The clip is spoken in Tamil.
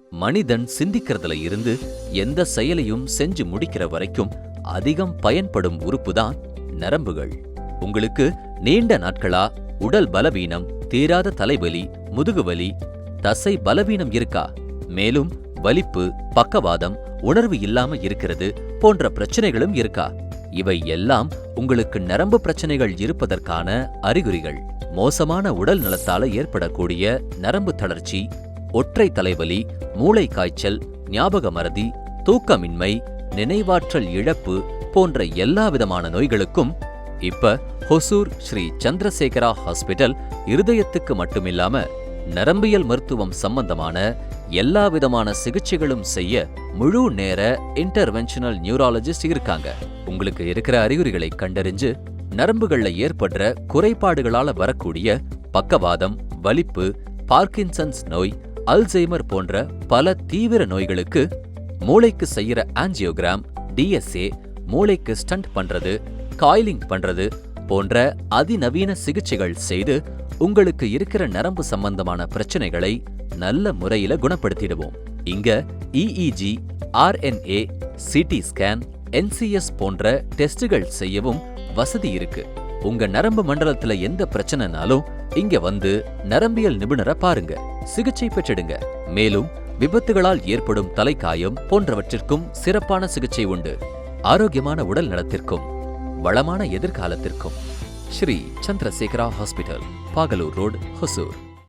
மனிதன் சிந்திக்கிறதுல இருந்து எந்த செயலையும் செஞ்சு முடிக்கிற வரைக்கும் அதிகம் பயன்படும் உறுப்புதான் நரம்புகள். உங்களுக்கு நீண்ட நாட்களா உடல் பலவீனம், தீராத தலைவலி, முதுகுவலி, தசை பலவீனம் இருக்கா? மேலும் வலிப்பு, பக்கவாதம், உணர்வு இல்லாம இருக்கிறது போன்ற பிரச்சனைகளும் இருக்கா? இவை எல்லாம் உங்களுக்கு நரம்பு பிரச்சனைகள் இருப்பதற்கான அறிகுறிகள். மோசமான உடல் நலத்தால ஏற்படக்கூடிய நரம்பு தளர்ச்சி, ஒற்றை தலைவலி, மூளை காய்ச்சல், ஞாபக மறதி, தூக்கமின்மை, நினைவாற்றல் இழப்பு போன்ற எல்லா விதமான நோய்களுக்கும் இப்ப ஹொசூர் ஸ்ரீ சந்திரசேகரா ஹாஸ்பிட்டல் இருதயத்துக்கு மட்டுமில்லாம நரம்பியல் மருத்துவம் சம்பந்தமான எல்லா விதமான சிகிச்சைகளும் செய்ய முழு நேர இன்டர்வென்ஷனல் நியூராலஜிஸ்ட் இருக்காங்க. உங்களுக்கு இருக்கிற அறிகுறிகளை கண்டறிஞ்சு நரம்புகள்ல ஏற்படுற குறைபாடுகளால வரக்கூடிய பக்கவாதம், வலிப்பு, பார்க்கின்சன்ஸ் நோய், அல்சைமர் போன்ற பல தீவிர நோய்களுக்கு மூளைக்கு செய்யற ஆஞ்சியோகிராம், டிஎஸ்ஏ, மூளைக்கு ஸ்டண்ட் பண்றது, காயிலிங் பண்றது போன்ற அதிநவீன சிகிச்சைகள் செய்து உங்களுக்கு இருக்கிற நரம்பு சம்பந்தமான பிரச்சனைகளை நல்ல முறையில குணப்படுத்திடுவோம். இங்க EEG, RNA, CT scan, NCS போன்ற டெஸ்டுகள் செய்யவும் வசதி இருக்கு. உங்க நரம்பு மண்டலத்துல எந்த பிரச்சனைனாலும் இங்க வந்து நரம்பியல் நிபுணரை பாருங்க, சிகிச்சை பெற்றிடுங்க. மேலும் விபத்துகளால் ஏற்படும் தலைக்காயம் போன்றவற்றிற்கும் சிறப்பான சிகிச்சை உண்டு. ஆரோக்கியமான உடல் நலத்திற்கும் வளமான எதிர்காலத்திற்கும் ஸ்ரீ சந்திரசேகரா ஹாஸ்பிட்டல், பாகலூர் ரோடு, ஹொசூர்.